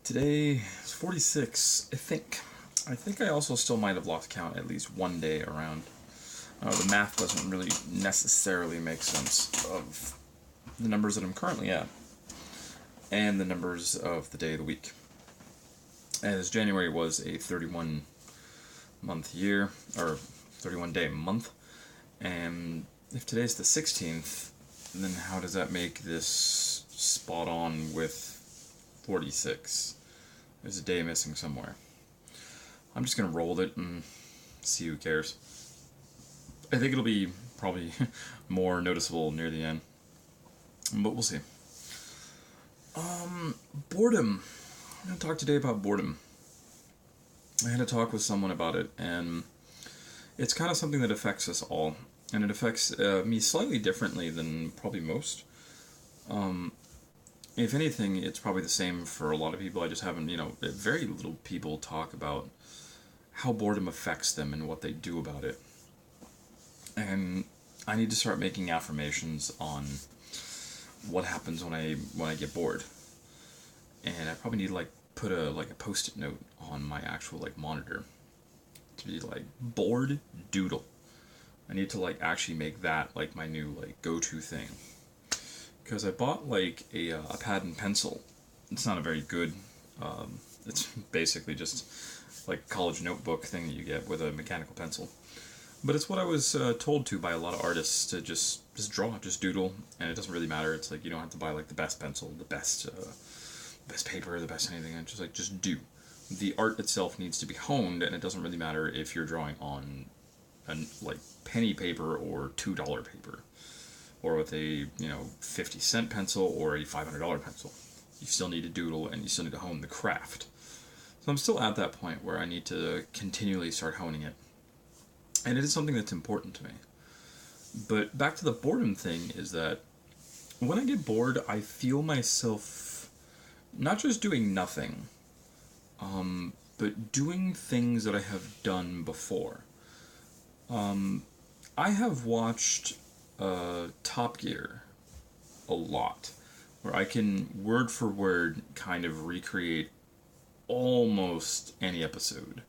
Today is 46, I think. I think I also still might have lost count at least one day around. The math doesn't really necessarily make sense of the numbers that I'm currently at and the numbers of the day of the week. As January was a 31 month year, or 31 day month, and if today's the 16th, then how does that make this spot on with 46? There's a day missing somewhere. I'm just going to roll with it and see who cares. I think it'll be probably more noticeable near the end, but we'll see. Boredom. I'm going to talk today about boredom. I had a talk with someone about it, and it's kind of something that affects us all, and it affects me slightly differently than probably most. If anything, it's probably the same for a lot of people. I just haven't, very little people talk about how boredom affects them and what they do about it. And I need to start making affirmations on what happens when I get bored. And I probably need to put a post-it note on my actual monitor to be bored doodle. I need to actually make that my new go-to thing. Because I bought a pad and pencil. It's not a very good. It's basically just a college notebook thing that you get with a mechanical pencil. But it's what I was told to by a lot of artists to just draw, just doodle, and it doesn't really matter. It's you don't have to buy the best pencil, the best paper, the best anything. It's just do. The art itself needs to be honed, and it doesn't really matter if you're drawing on penny paper or $2 paper, or with a 50-cent pencil or a $500 pencil. You still need to doodle, and you still need to hone the craft. So I'm still at that point where I need to continually start honing it. And it is something that's important to me. But back to the boredom thing is that when I get bored, I feel myself not just doing nothing, but doing things that I have done before. I have watched Top Gear a lot, where I can word for word kind of recreate almost any episode.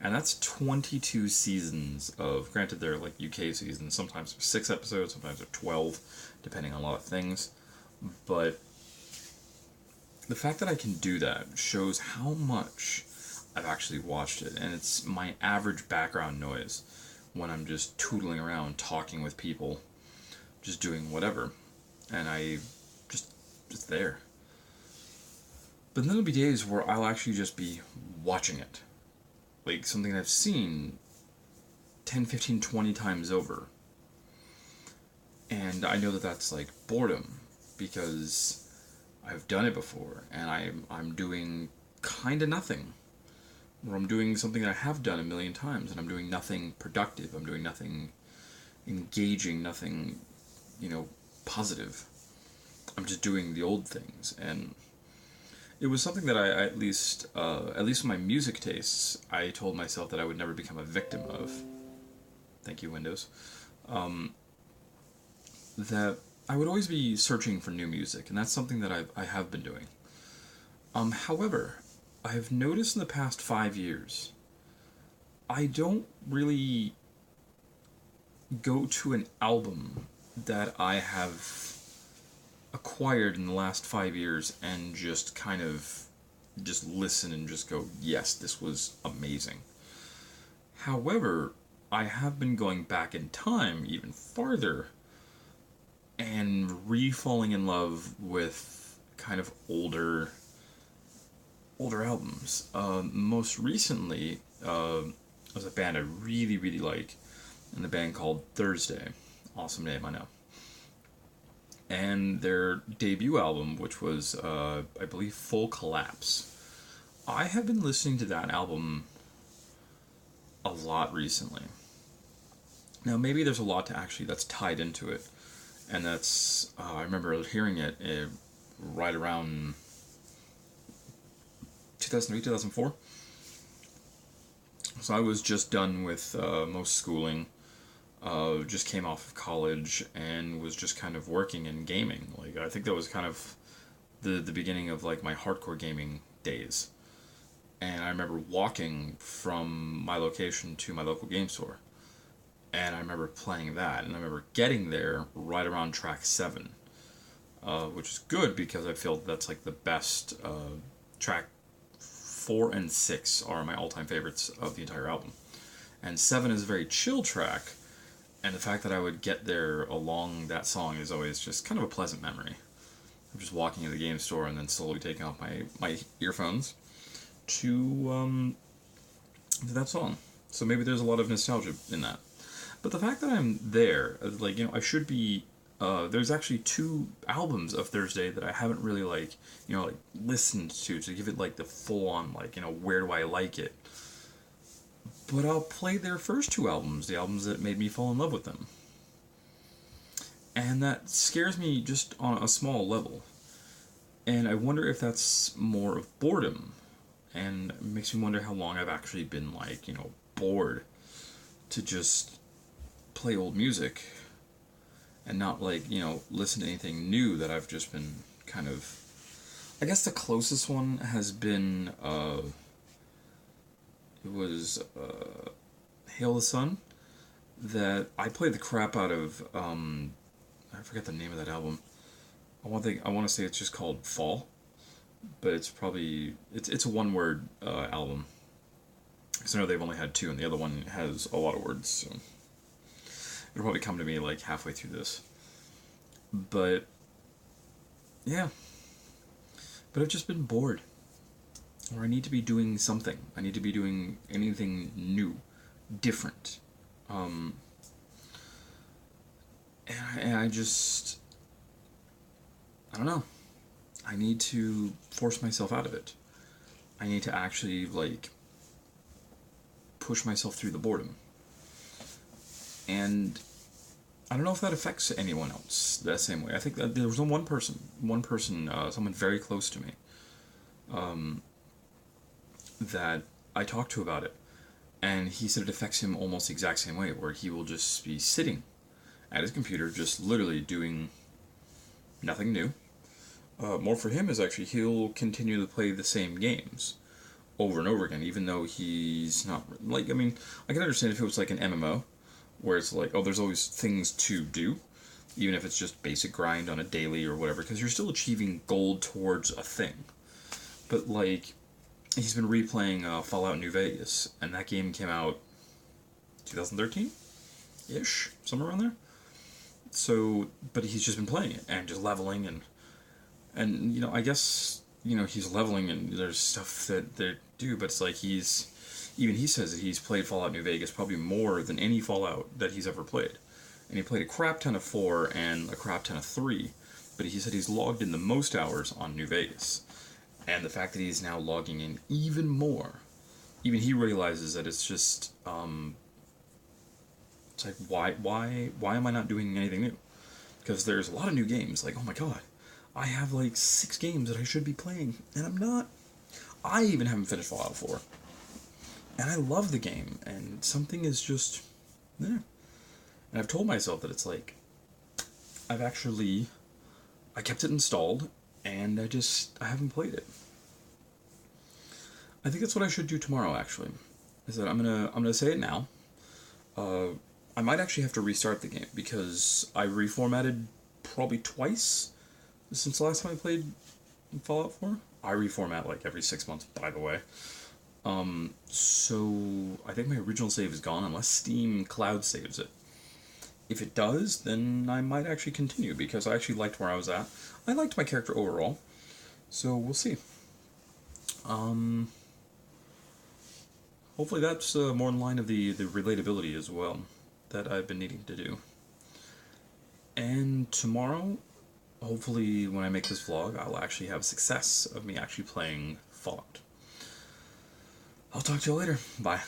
And that's 22 seasons of, granted they're UK seasons, sometimes they're 6 episodes, sometimes they're 12, depending on a lot of things. But the fact that I can do that shows how much I've actually watched it. And it's my average background noise when I'm just tootling around, talking with people, just doing whatever. And I just there. But then there'll be days where I'll actually just be watching it. Something I've seen 10, 15, 20 times over. And I know that that's boredom, because I've done it before, and I'm doing kind of nothing. Or I'm doing something that I have done a million times, and I'm doing nothing productive. I'm doing nothing engaging, nothing, positive. I'm just doing the old things, and it was something that I at least with my music tastes, I told myself that I would never become a victim of. Thank you, Windows. That I would always be searching for new music, and that's something that I have been doing. However, I have noticed in the past 5 years, I don't really go to an album that I have acquired in the last 5 years and just kind of just listen and just go, yes, this was amazing. However, I have been going back in time even farther and re-falling in love with kind of older albums. Most recently was a band I really, really like, and the band called Thursday. Awesome name, I know. And their debut album, which was, I believe, Full Collapse. I have been listening to that album a lot recently. Now, maybe there's a lot that's tied into it, and that's, I remember hearing it right around 2003, 2004. So I was just done with most schooling. Just came off of college and was just kind of working and gaming. I think that was kind of the beginning of like my hardcore gaming days. And I remember walking from my location to my local game store. And I remember playing that, and I remember getting there right around track 7, which is good because I feel that's like the best. Track 4 and 6 are my all-time favorites of the entire album, and 7 is a very chill track. And the fact that I would get there along that song is always just kind of a pleasant memory. I'm just walking in the game store and then slowly taking off my earphones to that song. So maybe there's a lot of nostalgia in that. But the fact that I'm there, like, I should be. There's actually 2 albums of Thursday that I haven't really, like, like, listened to give it, like, the full-on, like, where do I like it. But I'll play their first 2 albums, the albums that made me fall in love with them. And that scares me just on a small level. And I wonder if that's more of boredom. And it makes me wonder how long I've actually been, like, bored to just play old music and not, like, listen to anything new that I've just been kind of. I guess the closest one has been it was Hail the Sun, that I played the crap out of. I forget the name of that album. I want to say it's just called Fall, but it's probably it's a one-word album. Because I know they've only had 2, and the other one has a lot of words. So it'll probably come to me like halfway through this. But yeah. But I've just been bored. Or I need to be doing something. I need to be doing anything new, different. And I just, I don't know. I need to force myself out of it. I need to actually, like, push myself through the boredom. And I don't know if that affects anyone else that same way. I think that there was one person, someone very close to me, that I talked to about it. And he said it affects him almost the exact same way, where he will just be sitting at his computer, just literally doing nothing new. More for him is actually he'll continue to play the same games over and over again, even though he's not, like, I mean, I can understand if it was like an MMO, where it's like, oh, there's always things to do, even if it's just basic grind on a daily or whatever, because you're still achieving gold towards a thing. But, like, he's been replaying Fallout New Vegas, and that game came out 2013-ish, somewhere around there. So, but he's just been playing it, and just leveling, and I guess, he's leveling, and there's stuff that they do, but it's like even he says that he's played Fallout New Vegas probably more than any Fallout that he's ever played. And he played a crap ton of 4 and a crap ton of 3, but he said he's logged in the most hours on New Vegas. And the fact that he's now logging in even more, even he realizes that it's just, it's like, why am I not doing anything new? Because there's a lot of new games, like, oh my god, I have like 6 games that I should be playing, and I'm not. I even haven't finished Fallout 4. And I love the game, and something is just there. And I've told myself that it's like, I kept it installed, and I haven't played it. I think that's what I should do tomorrow, actually. Is that I'm gonna say it now. I might actually have to restart the game, because I reformatted probably twice since the last time I played Fallout 4. I reformat like every 6 months, by the way. So I think my original save is gone, unless Steam Cloud saves it. If it does, then I might actually continue, because I actually liked where I was at. I liked my character overall, so we'll see. Hopefully that's more in line of the relatability as well that I've been needing to do. And tomorrow, hopefully when I make this vlog, I'll actually have success of me actually playing Fallout. I'll talk to you later. Bye.